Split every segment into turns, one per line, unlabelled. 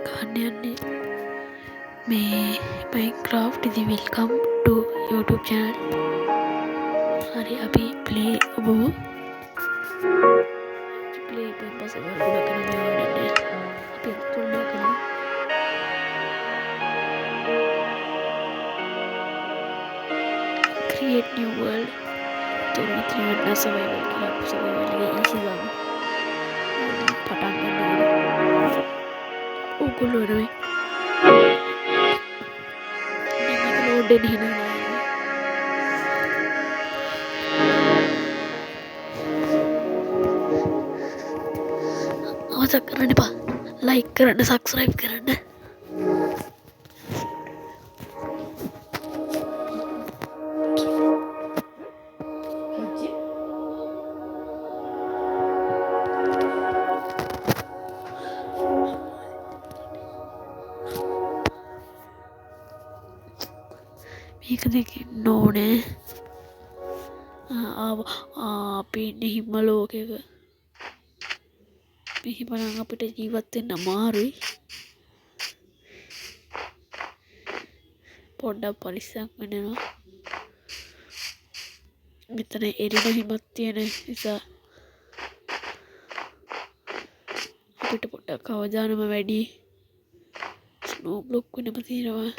ගන්න යන්නේ මේ Minecraft ඉතින් welcome to YouTube channel. හරි අපි play ඔබව play එකෙන් පස්සේ වර්ගුණ කරන මේ වඩන්නේ අපි තුනක් කරමු. Create new world. Termitra warna survival කියලා survival එකේ easy ගන්න. පටන් ගන්න ඕනේ. ඕගොල්ලෝ නෙවෙයි. මේක load වෙන්න හිනා. අවසන් කරන්න එපා. like කරන්න, subscribe කරන්න. මේක දෙකින් ඕනේ අපි ඉන්නේ හිම ලෝකයක මෙහිමනම් අපිට ජීවත් වෙන්න අමාරුයි පොඩ්ඩක් පරිස්සම් වෙනවා මෙතන එරින හිමක් තියෙන නිසා අපිට පොඩ්ඩක් අවධානම වැඩි ස්නෝ බ්ලොක් වෙනම තියෙනවා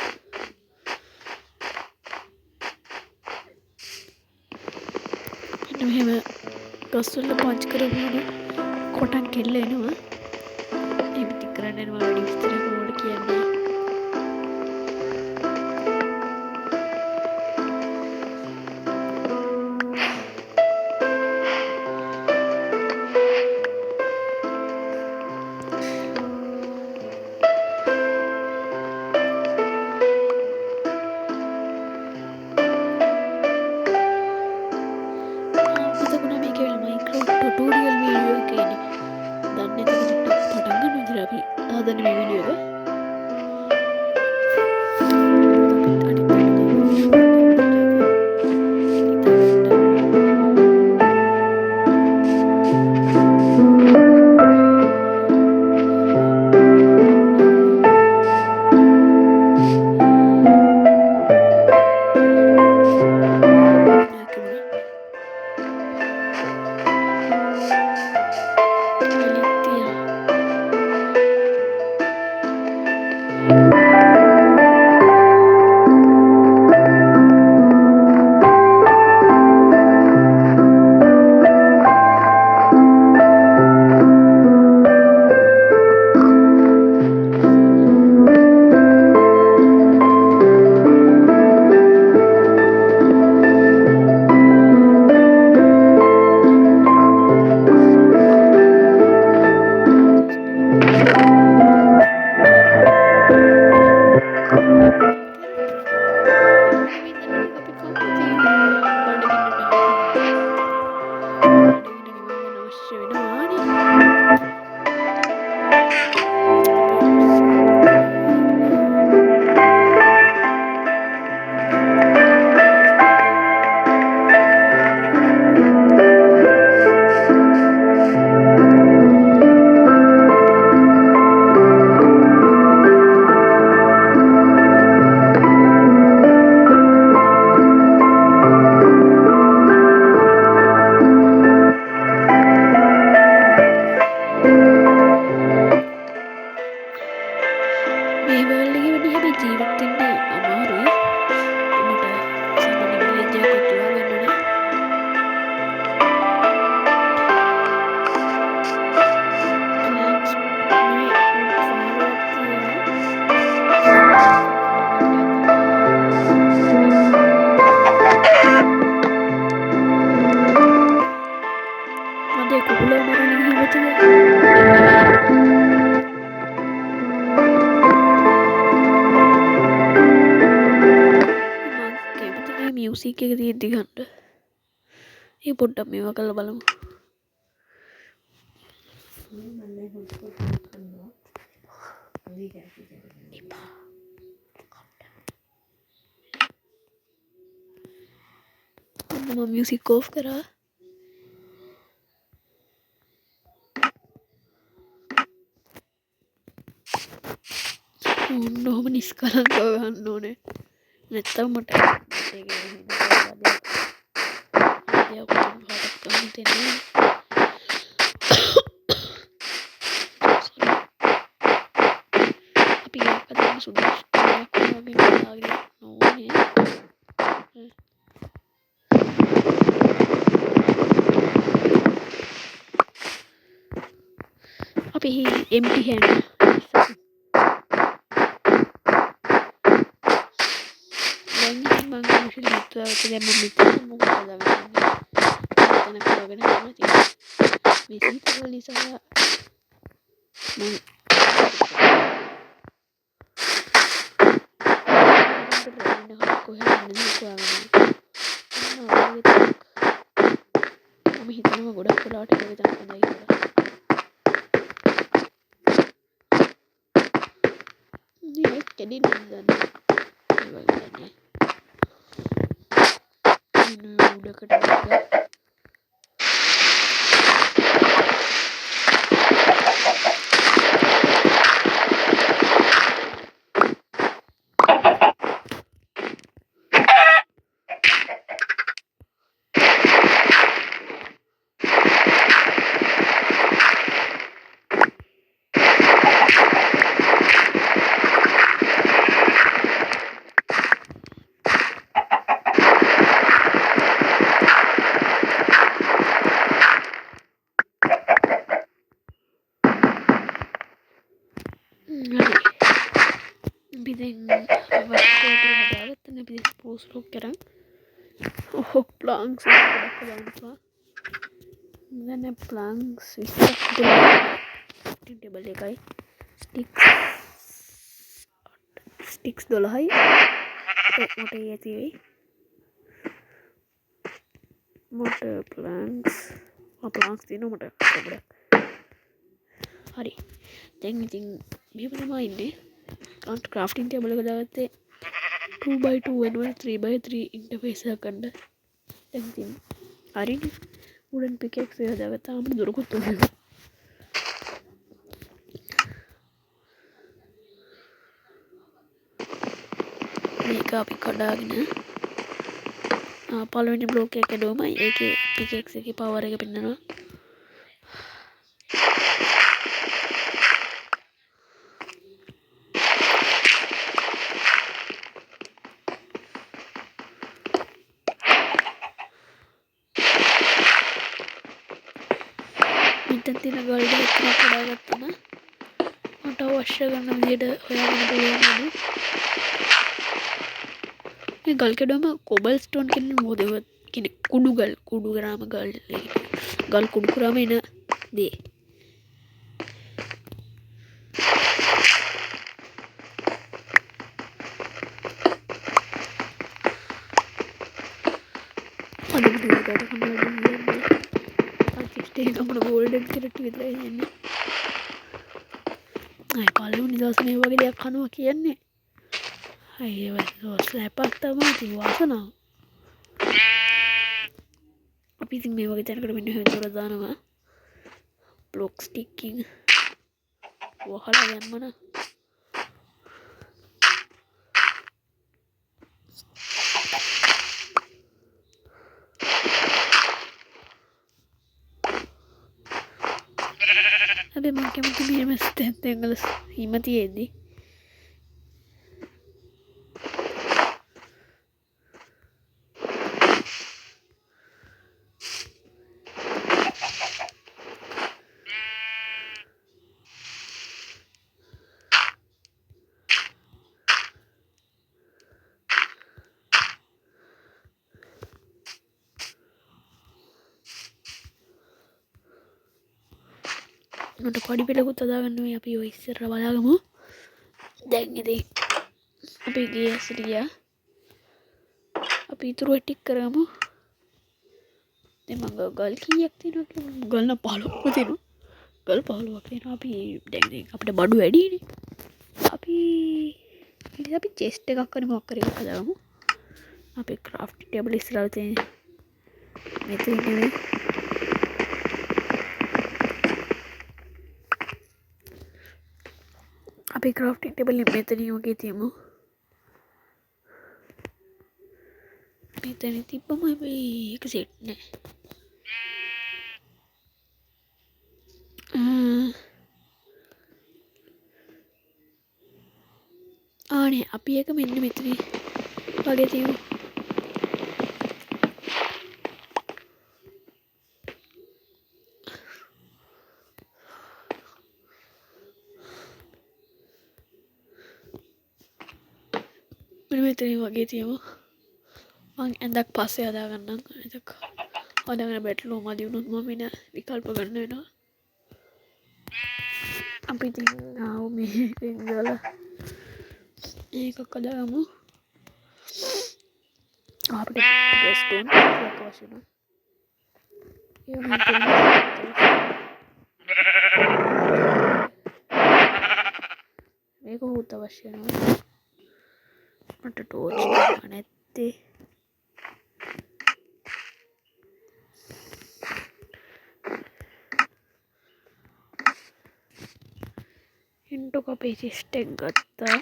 මෙහෙම ගස්වල පංච් කරගෙන කොටන් කෙල්ල එනවා එහෙම ටික කරන්න යනවා වැඩි විස්තරයක් ඕකට කියන්නේ tutorial video එකේදී දන්නේ නැතිකට පටන් ගන්න විදිහට අපි හදන මේ වීඩියෝ එක music එක තියෙද්දි ගන්න. ඒ පොඩ්ඩක් මේවා කරලා බලමු. මම music off කරා. ඔන්නෝම නිස්කලංකව ගන්න ඕනේ නැත්තම් මට අපි ගකතම සුදුස්ටයක් වගේ ලාගෙන නොනේ අපි එම්ටි හැන්ඩ් දැම මිත මොකදගන්න තැන කරගෙන ති විසිතවල නිසා ම හිතනම ගොඩක් කලාට කර දන්නයි කියලා කැඩි දන්න උඩකට හදාගත්තන පි පෝස්ලෝක් කරන්න හොක් ප්ලාංස් ඩක් බන්වා දැන ප්ලාංස් ටබල් එකයි ස්ටික්ස් 12යි මට ඇතිවෙයි මට ප්ලාන්ස් ප්ලාන්ස් තින මට ගොඩක් හරි දැන් ඉතින් මෙමතමා ඉන්නේ කාන්ට ක්‍රාෆ්ටින් ටේබල කදාගත්තේ 2x2 වෙනුව 3x3 ඉන්ටර්ෆේස් කණ්ඩ දැන්තින් හරි උඩන් පිකෙක් හදාගත්තා අපට දුරකුත් මේක අපි කඩාගෙන පලවෙනි බ්ලෝක එක ඩෝමයි ඒක පිකෙක් එක පවර එක පෙන්න්නවා තින ගල්ඩ කඩාගත්තන මට අවශ්‍ය ගන්න වියට හොයාගන්න පුළුවන්ද ගල්කඩම කොබල් ස්ටෝන් කෙන මෝදවත් කෙන කුඩු ගල් කුඩු ගරාම ගල් ගල් කුඩු කරාම එන දේ අපට ගෝල්ඩන් කරට විතරයි යන්න අයි පලු නිදස් මේ වගේ දෙයක් කනවා කියන්නේ සැපත්තම ති වාසනාව අපිති මේ වගේ තැනකට මෙන්න හතුරදානවා බ්ලොක් ස්ටික්කින් වහලා යම්මන හැබැයි මම කැමති මෙහෙම ස්ටෙප් එකවල හිම තියෙද්දි මට පඩි පෙළකුත් අදාගන්න අපි ඔය ඉස්සර බලාගමු දැන් ඉතින් අපි ගිය ඇසට ගියා අපි ඉතුරු ටික කරමු දැන් මම ගල් කීයක් තියෙනවද කියලා ගල් 15ක් තියෙනවා ගල් 15ක් තියෙනවා අපි දැන් අපිට බඩු වැඩිනේ අපි චෙස්ට් එකක් කරේ මොකක් කරේ එකක් හදාගමු අපි ක්‍රාෆ්ට් ටේබල් ඉස්සරහට තියෙන මෙතන නෙමෙයි අපි ක්‍රාෆ්ටිං ටේබල් මෙතනින් වගේ තියමු. මෙතන තිබ්බම එක සෙට් නෑ. ආනේ අපි එක මෙන්න මෙතන වගේ තියමු. මෙතන වගේ තියමු. මං ඇඳක් පස්සේ හදාගන්නම්. එතක හදාගෙන බැටළුව මදි වුණොත් මම වෙන විකල්ප ගන්න වෙනවා. අපි ඉතින් ආව මේකෙන් දාලා ඒක හදාගමු. අපිට ස්ටෝන් එකක් අවශ්‍ය වෙනවා. ඒ මේක හොත් අවශ්‍ය වෙනවා. මට ටෝච් ගන්න නැත්තේ. ඉන්ටු කපේ චෙස්ට් එක ගත්තා.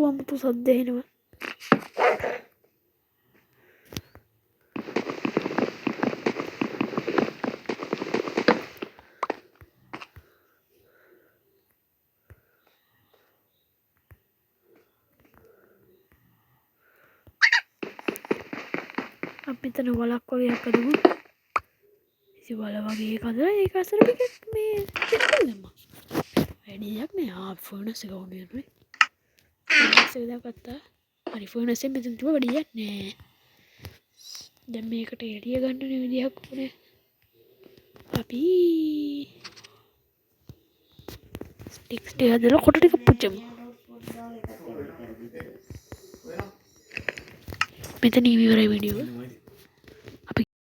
අමුතු සද්ද එනවා. අපි තන වලක් වගේ හදමු. ඉතින් වල වගේ හදලා ඒක අතර ටිකක් මේ දෙන්න. වැඩියක් නෑ. ෆර්නස් එක ඕනේ නේ. ෆර්නස් එක දාගත්තා. හරි ෆර්නස් එක මෙතන තිබ්බ වැඩියක් නෑ. දැන් මේකට එළිය ගන්න විදියක් ඕනේ. අපි ස්ටික්ස් ටික හදලා කොට ටික පුච්චමු. මෙතන ඉවරයි වීඩියෝ.